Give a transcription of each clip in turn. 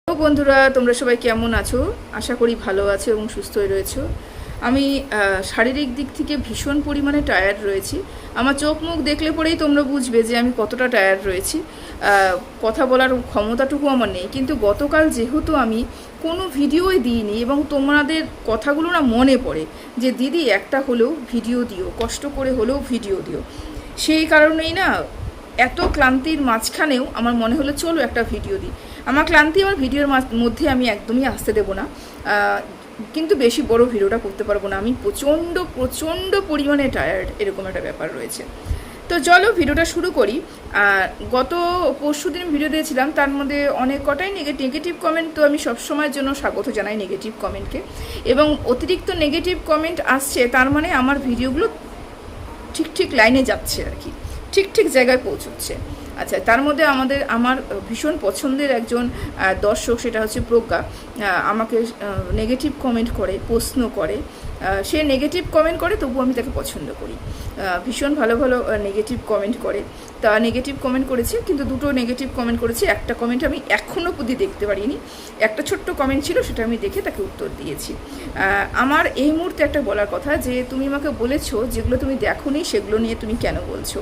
তো বন্ধুরা, তোমরা সবাই কেমন আছো? আশা করি ভালো আছো এবং সুস্থই রয়েছো। আমি শারীরিক দিক থেকে ভীষণ পরিমাণে টায়ার্ড রয়েছি। আমার চোখ মুখ দেখলে পরেই তোমরা বুঝবে যে আমি কতটা টায়ার্ড রয়েছি। কথা বলার ক্ষমতাটুকু আমার নেই, কিন্তু গতকাল যেহেতু আমি কোনো ভিডিওই দিইনি এবং তোমাদের কথাগুলো না মনে পড়ে যে দিদি একটা হলেও ভিডিও দিও, কষ্ট করে হলেও ভিডিও দিও, সেই কারণেই না এত ক্লান্তির মাঝখানেও আমার মনে হলো চলো একটা ভিডিও দিই। আমার ক্লান্তি আমার ভিডিওর মধ্যে আমি একদমই আসতে দেবো না, কিন্তু বেশি বড় ভিডিওটা করতে পারবো না। আমি প্রচণ্ড পরিমাণে টায়ার্ড, এরকম একটা ব্যাপার রয়েছে। তো চলো ভিডিওটা শুরু করি। গত পরশু দিন ভিডিও দিয়েছিলাম, তার মধ্যে অনেক কটাই নেগেটিভ কমেন্ট, তো আমি সবসময়ের জন্য স্বাগত জানাই নেগেটিভ কমেন্টকে। এবং অতিরিক্ত নেগেটিভ কমেন্ট আসছে, তার মানে আমার ভিডিওগুলো ঠিক লাইনে যাচ্ছে আর কি, ঠিক জায়গায় পৌঁছচ্ছে। আচ্ছা, তার মধ্যে আমার ভীষণ পছন্দের একজন দর্শক, সেটা হচ্ছে প্রজ্ঞা, আমাকে নেগেটিভ কমেন্ট করে, প্রশ্ন করে। সে নেগেটিভ কমেন্ট করে, তবু আমি তাকে পছন্দ করি। ভীষণ ভালো নেগেটিভ কমেন্ট করে। তা নেগেটিভ কমেন্ট করেছে, কিন্তু দুটো নেগেটিভ কমেন্ট করেছে। একটা কমেন্ট আমি এখনও অবধি দেখতে পারিনি, একটা ছোট্ট কমেন্ট ছিল, সেটা আমি দেখে তাকে উত্তর দিয়েছি। আমার এই মুহূর্তে একটা বলার কথা, যে তুমি আমাকে বলেছো যেগুলো তুমি দেখোনি সেগুলো নিয়ে তুমি কেন বলছো?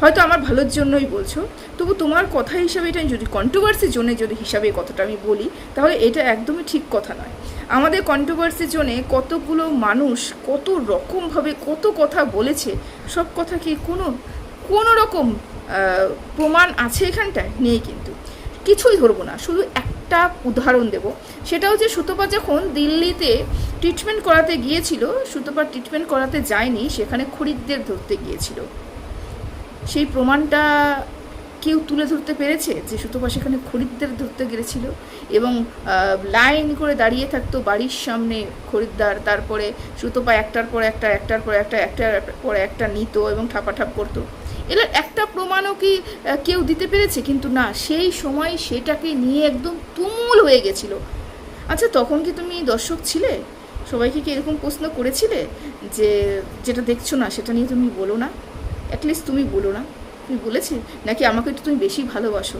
হয়তো আমার ভালোর জন্যই বলছো, তবু তোমার কথা হিসাবে এটা যদি কন্ট্রোভার্সির জন্য যদি হিসাবে কথাটা আমি বলি, তাহলে এটা একদমই ঠিক কথা নয়। আমাদের কন্ট্রোভার্সির জন্যে কতগুলো মানুষ কত রকমভাবে কত কথা বলেছে, সব কথা কি কোনো রকম প্রমাণ আছে এখানটায়? নেই। কিন্তু কিছুই ধরবো না, শুধু একটা উদাহরণ দেব। সেটা হচ্ছে সুতপা যখন দিল্লিতে ট্রিটমেন্ট করাতে গিয়েছিল, সুতপা ট্রিটমেন্ট করাতে যায়নি, সেখানে খরিদ্দের ধরতে গিয়েছিল। সেই প্রমাণটা কেউ তুলে ধরতে পেরেছে যে সুতপা সেখানে খরিদ্দার ধরতে গিয়েছিল এবং লাইন করে দাঁড়িয়ে থাকতো বাড়ির সামনে খরিদ্দার, তারপরে সুতপা একটার পর একটা নিত এবং ঠাপাঠাপ করতো। এর একটা প্রমাণও কি কেউ দিতে পেরেছে? কিন্তু না, সেই সময় সেটাকে নিয়ে একদম তুমুল হয়ে গেছিল। আচ্ছা, তখন কি তুমি দর্শক ছিলে? সবাইকে কি এরকম প্রশ্ন করেছিলে যে যেটা দেখছো না সেটা নিয়ে তুমি বলো না? অ্যাটলিস্ট তুমি বলো না, তুমি বলেছি নাকি আমাকে একটু তুমি বেশি ভালোবাসো,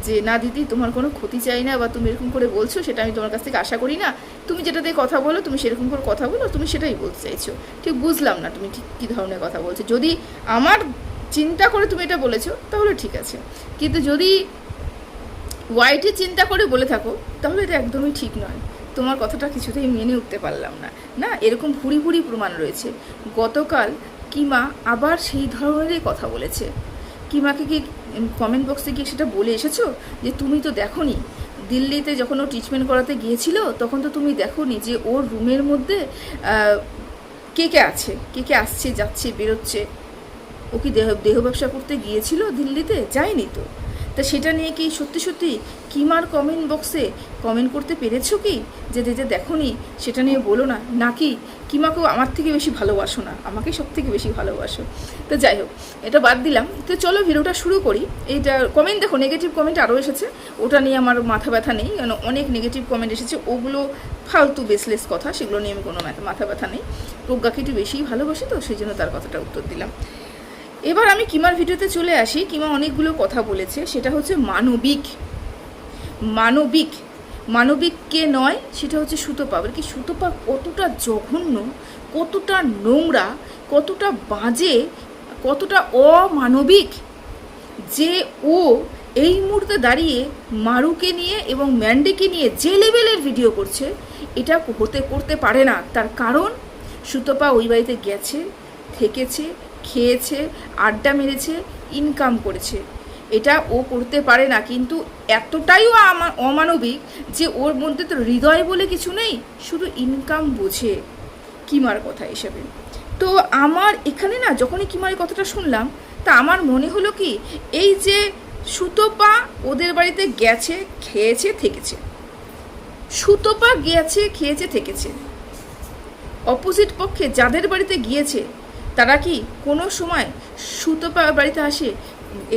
যে না দিদি তোমার কোনো ক্ষতি চাই না, বা তুমি এরকম করে বলছো সেটা আমি তোমার কাছ থেকে আশা করি না, তুমি যেটা দিয়ে কথা বলো তুমি সেরকম করে কথা বলো, তুমি সেটাই বলতে চাইছো। ঠিক বুঝলাম না তুমি ঠিক কী ধরনের কথা বলছো। যদি আমার চিন্তা করে তুমি এটা বলেছো তাহলে ঠিক আছে, কিন্তু যদি ওয়াইটি চিন্তা করে বলে থাকো তাহলে এটা একদমই ঠিক নয়। তোমার কথাটা কিছুতেই মেনে উঠতে পারলাম না। না, এরকম ভুরি প্রমাণ রয়েছে। গতকাল কিমা আবার সেই ধরনেরই কথা বলেছে। কিমাকে কি কমেন্ট বক্সে গিয়ে সেটা বলে এসেছো যে তুমি তো দেখোনি দিল্লিতে যখন ও ট্রিটমেন্ট করাতে গিয়েছিল, তখন তো তুমি দেখোনি যে ওর রুমের মধ্যে কে আছে, কে আসছে যাচ্ছে বেরোচ্ছে? ও কি দেহ ব্যবসা করতে গিয়েছিল দিল্লিতে? যায়নি তো। তা সেটা নিয়ে কি সত্যি কিমার কমেন্ট বক্সে কমেন্ট করতে পেরেছো কি যে দেখোনি সেটা নিয়ে বলো না? নাকি কিমাকেও আমার থেকে বেশি ভালোবাসো না, আমাকে সব থেকে বেশি ভালোবাসো? তো যাই হোক, এটা বাদ দিলাম। তো চলো ভিডিওটা শুরু করি। এইটা কমেন্ট দেখো, নেগেটিভ কমেন্ট আরও এসেছে, ওটা নিয়ে আমার মাথা ব্যথা নেই, কারণ অনেক নেগেটিভ কমেন্ট এসেছে, ওগুলো ফালতু বেসলেস কথা, সেগুলো নিয়ে আমি কোনো মাথা ব্যথা নেই। প্রজ্ঞাকে একটু বেশিই ভালোবাসি, তো সেই জন্য তার কথাটা উত্তর দিলাম। এবার আমি কিমার ভিডিওতে চলে আসি। কিমা অনেকগুলো কথা বলেছে, সেটা হচ্ছে মানবিককে নয়, সেটা হচ্ছে সুতপা। কি সুতপা কতটা জঘন্য, কতটা নোংরা, কতটা বাজে, কতটা অমানবিক, যে ও এই মুহূর্তে দাঁড়িয়ে মারুকে নিয়ে এবং ম্যান্ডিকে নিয়ে যে লেভেলের ভিডিও করছে, এটা করতে পারে না। তার কারণ সুতপা ওই বাড়িতে গেছে, থেকেছে, খেয়েছে, আড্ডা মেরেছে, ইনকাম করেছে, এটা ও করতে পারে না। কিন্তু এতটাইও অমানবিক যে ওর মধ্যে তো হৃদয় বলে কিছু নেই, শুধু ইনকাম বোঝে কিমার কথা হিসেবে। তো আমার এখানে না যখনই কিমার কথাটা শুনলাম, তা আমার মনে হলো কি, এই যে সুতপা ওদের বাড়িতে গেছে, খেয়েছে, থেকেছে, সুতপা গেছে, খেয়েছে, থেকেছে, অপোজিট পক্ষে যাদের বাড়িতে গিয়েছে তারা কি কোনো সময় সুতপা বাড়িতে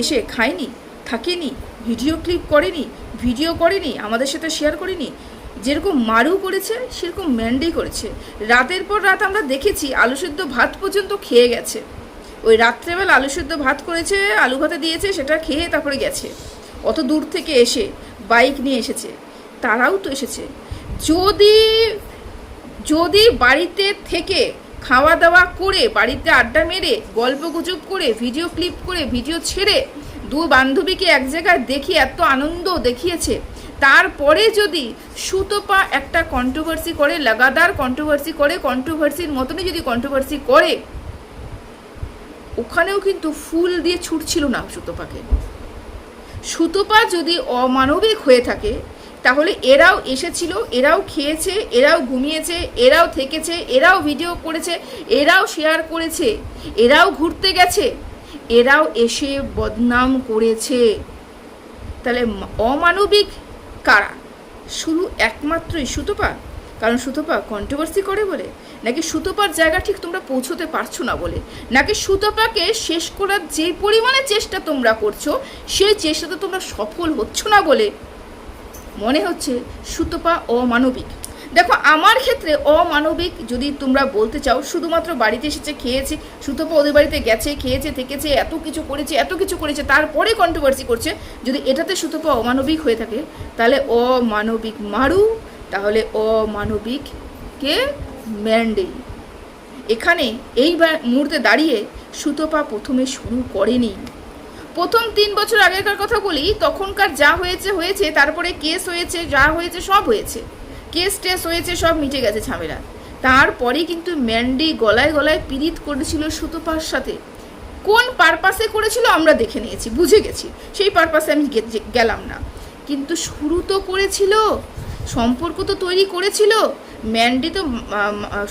এসে খায়নি, থাকেনি, ভিডিও ক্লিপ করেনি, আমাদের সাথে শেয়ার করেনি? যেরকম মারু করেছে সেরকম ম্যান্ডি করেছে। রাতের পর রাত আমরা দেখেছি আলু সেদ্ধ ভাত পর্যন্ত খেয়ে গেছে। ওই রাত্রেবেলা আলু সেদ্ধ ভাত করেছে, আলু ভাতে দিয়েছে, সেটা খেয়ে তারপরে গেছে। অত দূর থেকে এসে বাইক নিয়ে এসেছে, তারাও তো এসেছে। যদি যদি বাড়িতে থেকে খাওয়া দাওয়া করে, বাড়িতে আড্ডা মেরে, গল্প গুজব করে, ভিডিও ক্লিপ করে, ভিডিও ছেড়ে দু বান্ধবীকে এক জায়গায় দেখিয়ে এত আনন্দ দেখিয়েছে, তারপরে যদি সুতপা একটা কন্ট্রোভার্সি করে, লাগাতার কন্ট্রোভার্সি করে, কন্ট্রোভার্সির মতনই যদি কন্ট্রোভার্সি করে, ওখানেও কিন্তু ফুল দিয়ে ছুটছিল না সুতপাকে। সুতপা যদি অমানবিক হয়ে থাকে, তাহলে এরাও এসেছিল, এরাও খেয়েছে, এরাও ঘুমিয়েছে, এরাও থেকেছে, এরাও ভিডিও করেছে, এরাও শেয়ার করেছে, এরাও ঘুরতে গেছে, এরাও এসে বদনাম করেছে। তাহলে অমানবিক কারা? শুধু একমাত্রই সুতপা? কারণ সুতপা কন্ট্রোভার্সি করে বলে? নাকি সুতপার জায়গা ঠিক তোমরা পৌঁছতে পারছো না বলে? নাকি সুতপাকে শেষ করার যে পরিমাণে চেষ্টা তোমরা করছো, সেই চেষ্টাতে তোমরা সফল হচ্ছ না বলে মনে হচ্ছে সুতপা অমানবিক? দেখো, আমার ক্ষেত্রে অমানবিক যদি তোমরা বলতে চাও, শুধুমাত্র বাড়িতে এসেছে, খেয়েছে, সুতপা ওদের বাড়িতে গেছে, খেয়েছে, থেকেছে, এত কিছু করেছে, তারপরে কন্ট্রোভার্সি করছে, যদি এটাতে সুতপা অমানবিক হয়ে থাকে, তাহলে অমানবিক মারু, তাহলে অমানবিককে ম্যান্ডেই। এখানে এই মুহূর্তে দাঁড়িয়ে সুতপা প্রথমে শুরু করেনি। প্রথম 3 বছর আগেকার কথা বলি, তখনকার যা হয়েছে হয়েছে, তারপরে কেস হয়েছে, যা হয়েছে সব হয়েছে, কেস টেস হয়েছে, সব মিটে গেছে ঝামেলা। তারপরে কিন্তু ম্যান্ডি গলায় গলায় পীড়িত করেছিল সুতপার সাথে। কোন পারপাসে করেছিল আমরা দেখে নিয়েছি, বুঝে গেছি, সেই পারপাসে আমি গেলাম না। কিন্তু শুরু তো করেছিল, সম্পর্ক তো তৈরি করেছিল। ম্যান্ডি তো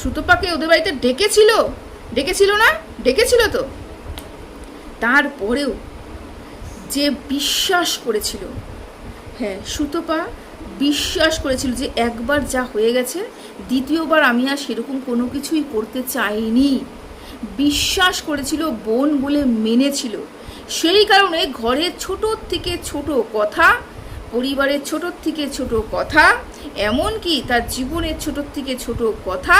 সুতপাকে ওদের বাড়িতে ডেকেছিল না? ডেকেছিল তো। তারপরেও যে বিশ্বাস করেছিল, হ্যাঁ, সুতপা বিশ্বাস করেছিল যে একবার যা হয়ে গেছে, দ্বিতীয়বার আমি আর সেরকম কোনো কিছুই করতে চাইনি। বিশ্বাস করেছিল, বোন বলে মেনেছিল। সেই কারণে ঘরের ছোট থেকে ছোট কথা, পরিবারের ছোট থেকে ছোট কথা, এমনকি তার জীবনের ছোট থেকে ছোট কথা,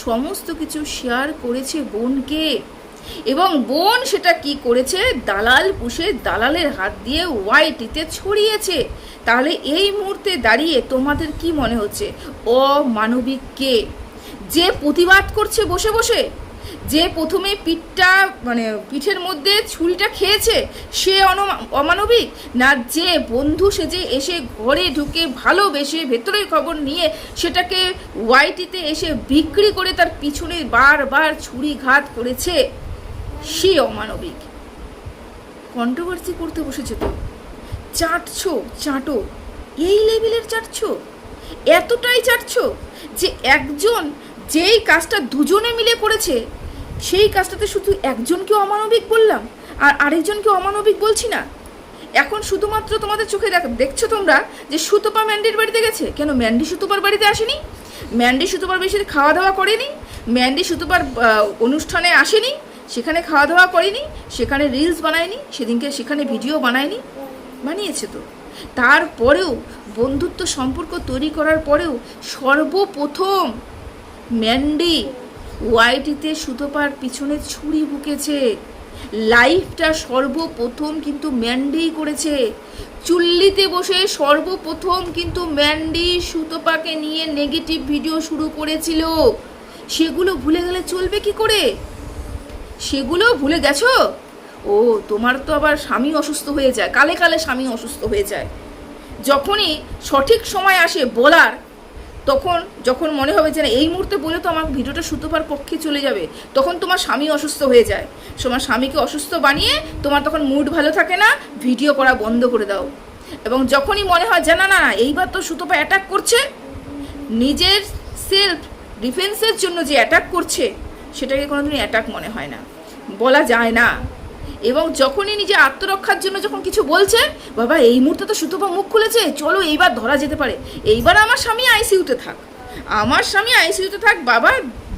সমস্ত কিছু শেয়ার করেছে বোনকে। এবং বোন সেটা কি করেছে? দালাল পুষে দালালের হাত দিয়ে ওয়াইটিতে ছড়িয়েছে। তাহলে এই মুহূর্তে দাঁড়িয়ে তোমাদের কি মনে হচ্ছে অমানবিক কে? যে প্রতিবাদ করছে বসে বসে, যে প্রথমে পিঠের মধ্যে ছুরিটা খেয়েছে, সে অমানবিক? না যে বন্ধু সেজে এসে ঘরে ঢুকে ভালোবেসে ভেতরের খবর নিয়ে সেটাকে ওয়াইটিতে এসে বিক্রি করে তার পিছনে বারবার ছুরিঘাত করেছে, সে অমানবিক? কন্ট্রোভার্সি করতে বসেছে তো চাটো, এই লেভেলের চাটছো, এতটাই চাটছো যে একজন যেই কাজটা দুজনে মিলে করেছে, সেই কাজটাতে শুধু একজনকে অমানবিক বললাম আর আরেকজনকে অমানবিক বলছি না। এখন শুধুমাত্র তোমাদের চোখে দেখছো তোমরা যে সুতপা ম্যান্ডির বাড়িতে গেছে। কেন ম্যান্ডি সুতপার বাড়িতে আসেনি? ম্যান্ডি সুতপার বেশি খাওয়া দাওয়া করেনি? ম্যান্ডি সুতপার অনুষ্ঠানে আসেনি? সেখানে খাওয়া দাওয়া করেনি? সেখানে রিলস বানায়নি? সেদিনকে সেখানে ভিডিও বানায়নি? বানিয়েছে তো। তারপরেও বন্ধুত্ব সম্পর্ক তৈরি করার পরেও সর্বপ্রথম ম্যান্ডি ওয়াইটিতে সুতপার পিছনে ছুরি বুকেছে। লাইফটা সর্বপ্রথম কিন্তু ম্যান্ডি করেছে। চুল্লিতে বসে সর্বপ্রথম কিন্তু ম্যান্ডি সুতপাকে নিয়ে নেগেটিভ ভিডিও শুরু করেছিল। সেগুলো ভুলে গেলে চলবে কি করে? সেগুলো ভুলে গেছো? ও, তোমার তো আবার স্বামী অসুস্থ হয়ে যায়, কালে কালে স্বামী অসুস্থ হয়ে যায়। যখনই সঠিক সময় আসে বলার, যখন মনে হবে যে না এই মুহূর্তে বলে তো আমার ভিডিওটা সুতপার পক্ষে চলে যাবে, তখন তোমার স্বামী অসুস্থ হয়ে যায়। তোমার স্বামীকে অসুস্থ বানিয়ে তোমার তখন মুড ভালো থাকে না, ভিডিও করা বন্ধ করে দাও। এবং যখনই মনে হয় যে না না এইবার তো সুতপা অ্যাটাক করছে, নিজের সেলফ ডিফেন্সের জন্য যে অ্যাটাক করছে, সেটাকে কোনোদিনই অ্যাটাক মনে হয় না, বলা যায় না। এবং যখনই নিজে আত্মরক্ষার জন্য যখন কিছু বলছে, বাবা এই মুহূর্তে তো সুতপা মুখ খুলেছে, চলো এইবার ধরা যেতে পারে, এইবার আমার স্বামী আইসিইউতে থাক, আমার স্বামী আইসিইউতে থাক, বাবা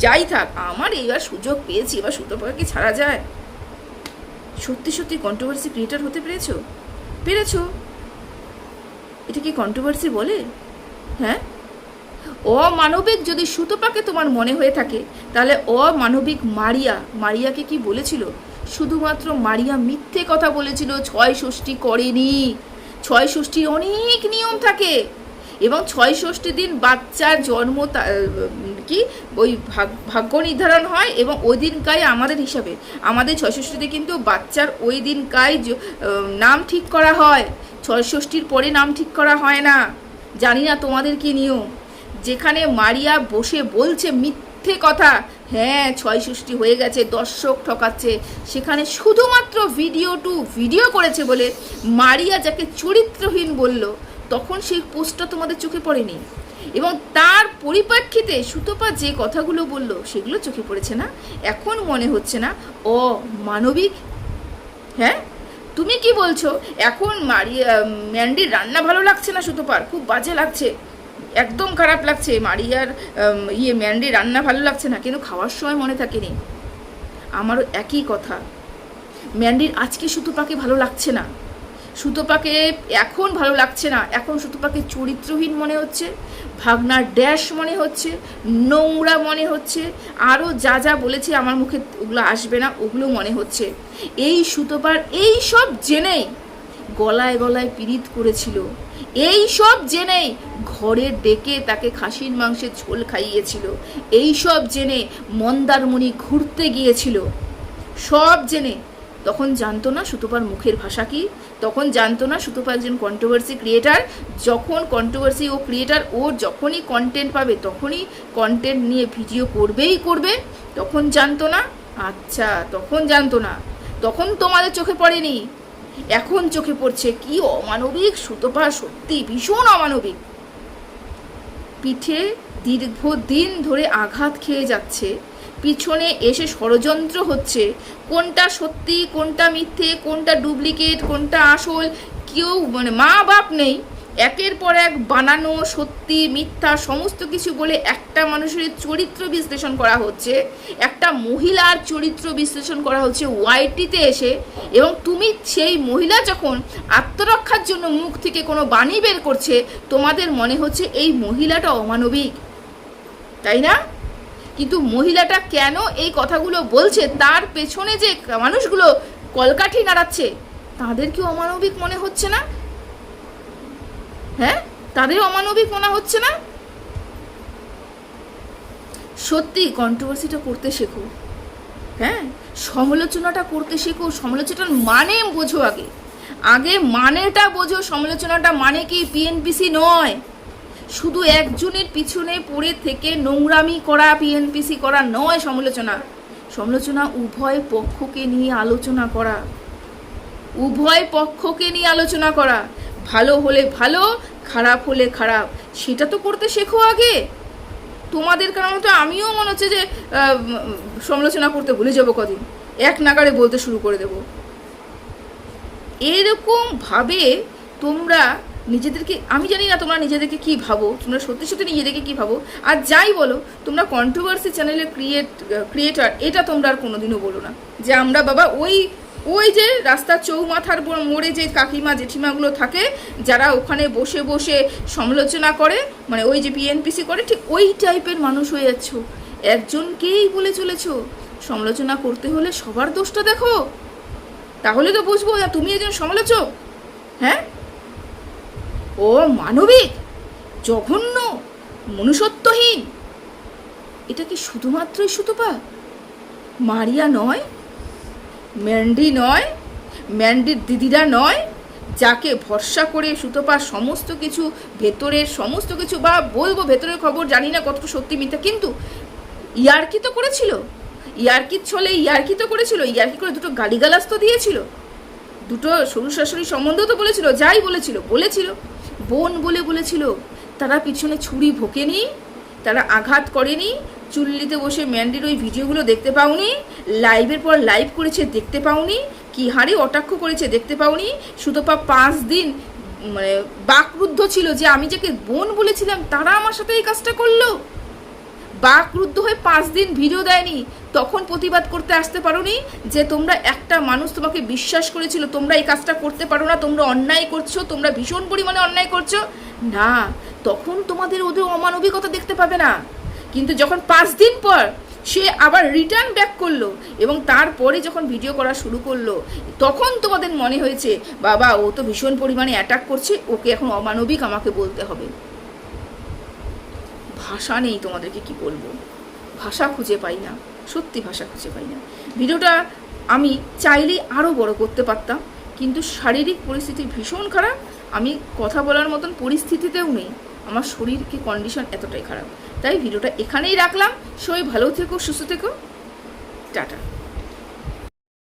যাই থাক, আমার এইবার সুযোগ পেয়েছি, এবার সুতপাকে কি ছাড়া যায়? সত্যি সত্যি কন্ট্রোভার্সি ক্রিয়েটার হতে পেরেছো? এটা কি কন্ট্রোভার্সি বলে? হ্যাঁ, অমানবিক যদি সুতপাকে তোমার মনে হয়ে থাকে, তাহলে অমানবিক মারিয়াকে কি বলেছিল? শুধুমাত্র মারিয়া মিথ্যে কথা বলেছিল, 6 ষষ্ঠী করেনি। 6 ষষ্ঠীর অনেক নিয়ম থাকে, এবং ৬৬ দিন বাচ্চার জন্ম কি ওই ভাগ্য নির্ধারণ হয়, এবং ওই দিনকাই আমাদের হিসাবে আমাদের ৬৬তে কিন্তু বাচ্চার ওই দিনকাই নাম ঠিক করা হয়। ৬৬র পরে নাম ঠিক করা হয় না। জানি না তোমাদের কি নিয়ম। যেখানে মারিয়া বসে বলছে মিথ্যে কথা, হ্যাঁ ৬৬ হয়ে গেছে, দর্শক ঠকাচ্ছে, সেখানে শুধুমাত্র ভিডিও করেছে বলে মারিয়া যাকে চরিত্রহীন বলল, তখন সেই পোস্টটা তোমাদের চোখে পড়েনি। এবং তার পরিপ্রেক্ষিতে সুতপা যে কথাগুলো বলল সেগুলো চোখে পড়েছে না। এখন মনে হচ্ছে না অমানবিক? হ্যাঁ, তুমি কি বলছো এখন ম্যান্ডির রান্না ভালো লাগছে না? সুতপার খুব বাজে লাগছে, একদম খারাপ লাগছে, মারিয়ার ম্যান্ডির রান্না ভালো লাগছে না, কিন্তু খাওয়ার সময় মনে থাকেনি। আমারও একই কথা, ম্যান্ডির আজকে সুতপাকে ভালো লাগছে না, সুতপাকে এখন ভালো লাগছে না, এখন সুতপাকে চরিত্রহীন মনে হচ্ছে, ভাগনার ড্যাশ মনে হচ্ছে, নোংরা মনে হচ্ছে, আরও যা যা বলেছে আমার মুখে ওগুলো আসবে না, ওগুলো মনে হচ্ছে। এই সুতপার এই সব জেনেই গলায় গলায় পীড়িত করেছিল, এই সব জেনেই ঘরে ডেকে তাকে খাসির মাংসের ঝোল খাইয়েছিল, এই সব জেনে মন্দারমণি ঘুরতে গিয়েছিল, সব জেনে। তখন জানতো না সুতপার মুখের ভাষা কি, তখন জানতো না সুতপা একজন কন্ট্রোভার্সি ক্রিয়েটার। যখন কন্ট্রোভার্সি ও ক্রিয়েটার, ও যখনই কন্টেন্ট পাবে তখনই কন্টেন্ট নিয়ে ভিডিও করবেই করবে, তখন জানতো না। আচ্ছা, তখন জানতো না, তখন তোমাদের চোখে পড়েনি, এখন চোখে পড়ছে। কি অমানবিক সুতপা, সত্যি ভীষণ অমানবিক। পিঠে দীর্ঘদিন ধরে আঘাত খেয়ে যাচ্ছে, পিছনে এসে ষড়যন্ত্র হচ্ছে, কোনটা সত্যি কোনটা মিথ্যে, কোনটা ডুপ্লিকেট কোনটা আসল, কেউ মা বাপ নেই, একের পর এক বানানো সত্যি মিথ্যা সমস্ত কিছু বলে একটা মানুষের চরিত্র বিশ্লেষণ করা হচ্ছে, একটা মহিলার চরিত্র বিশ্লেষণ করা হচ্ছে ওয়াইটিতে এসে। এবং তুমি সেই মহিলা যখন আত্মরক্ষার জন্য মুখ থেকে কোনো বাণী বের করছে, তোমাদের মনে হচ্ছে এই মহিলাটা অমানবিক, তাই না? কিন্তু মহিলাটা কেন এই কথাগুলো বলছে, তার পেছনে যে মানুষগুলো কলকাঠি নাড়াচ্ছে, তাদের কি অমানবিক মনে হচ্ছে না? হ্যাঁ, তাদের অমানবিক মনে হচ্ছে না? সত্যি কন্ট্রোভার্সিটা করতে শেখো, হ্যাঁ, সমালোচনাটা করতে শেখো, সমালোচনার মানে বোঝো, আগে মানেটা বোঝো। সমালোচনাটা মানে কি পিএনপিসি নয়, শুধু একজনের পিছনে পড়ে থেকে নোংরামি করা, পিএনপিসি করা নয় সমালোচনা। সমালোচনা উভয় পক্ষকে নিয়ে আলোচনা করা, উভয় পক্ষকে নিয়ে আলোচনা করা, ভালো হলে ভালো, খারাপ হলে খারাপ, সেটা তো করতে শেখো আগে। তোমাদের কারণে তো আমিও মনে হচ্ছে যে সমালোচনা করতে ভুলে যাবো, কদিন এক নাগাড়ে বলতে শুরু করে দেব। এরকম ভাবে তোমরা নিজেদেরকে, আমি জানি না তোমরা নিজেদেরকে কি ভাবো, তোমরা সত্যি সত্যি নিজেদেরকে কি ভাবো। আর যাই বলো, তোমরা কন্ট্রোভার্সি চ্যানেলের ক্রিয়েটার, এটা তোমরা আর কোনোদিনও বলো না যে আমরা বাবা ওই যে রাস্তার চৌমাথার মোড়ে যে কাকিমা জেঠিমাগুলো থাকে, যারা ওখানে বসে বসে সমালোচনা করে, মানে ওই যে পিএনপিসি করে, ঠিক ওই টাইপের মানুষ হয়ে যাচ্ছ। একজনকেই বলে চলেছ সমালোচনা করতে হলে সবার দোষটা দেখো, তাহলে তো বুঝবো তুমি একজন সমালোচক। হ্যাঁ, ও মানবিক, জঘন্য, মনুষ্যত্বহীন, এটা কি শুধুমাত্রই সুতপা? মারিয়া নয়, ম্যান্ডি নয়, ম্যান্ডির দিদিরা নয়, যাকে ভরসা করে সুতপা সমস্ত কিছু ভেতরের সমস্ত কিছু, বা বলবো ভেতরের খবর জানি না কতটা সত্যি মিথ্যা, কিন্তু ইয়ার্কি তো করেছিল, ইয়ার্কির ছলে ইয়ার্কি তো করেছিল, ইয়ার্কি করে দুটো গালিগালাজ তো দিয়েছিল, দুটো শ্বশুর শাশুড়ি সম্বন্ধ তো বলেছিল, যাই বলেছিল বোন বলে বলেছিল। তারা পিছনে ছুরি ভোঁকেনি, তারা আঘাত করেনি, চুল্লিতে বসে ম্যান্ডির ওই ভিডিওগুলো দেখতে পাওনি, লাইভের পর লাইভ করেছে দেখতে পাওনি, কি হারে অটাক্ষ করেছে দেখতে পাওনি। সুতপা 5 দিন মানে বাকরুদ্ধ ছিল যে আমি যাকে বোন বলেছিলাম তারা আমার সাথে এই কাজটা করলো। বাকরুদ্ধ হয়ে 5 দিন ভিডিও দেয়নি, তখন প্রতিবাদ করতে আসতে পারোনি যে তোমরা একটা মানুষ তোমাকে বিশ্বাস করেছিল, তোমরা এই কাজটা করতে পারো না, তোমরা অন্যায় করছো, তোমরা ভীষণ পরিমাণে অন্যায় করছো না, তখন তোমাদের ওদের অমানবিকতা দেখতে পাবে না। কিন্তু যখন 5 দিন পর সে আবার রিটার্ন ব্যাক করলো এবং তারপরে যখন ভিডিও করা শুরু করলো, তখন তোমাদের মনে হয়েছে বাবা ও তো ভীষণ পরিমাণে অ্যাটাক করছে, ওকে এখন অমানবিক আমাকে বলতে হবে। ভাষা নেই তোমাদেরকে কি বলবো, ভাষা খুঁজে পাই না, সত্যি ভাষা খুঁজে পাই না। ভিডিওটা আমি চাইলেই আরও বড় করতে পারতাম, কিন্তু শারীরিক পরিস্থিতি ভীষণ খারাপ, আমি কথা বলার মতন পরিস্থিতিতেও নেই, আমার শরীরকে কন্ডিশন এতটাই খারাপ। তাই ভিডিওটা এখানেই রাখলাম। সবাই ভালো থেকো, সুস্থ থেকো, টাটা।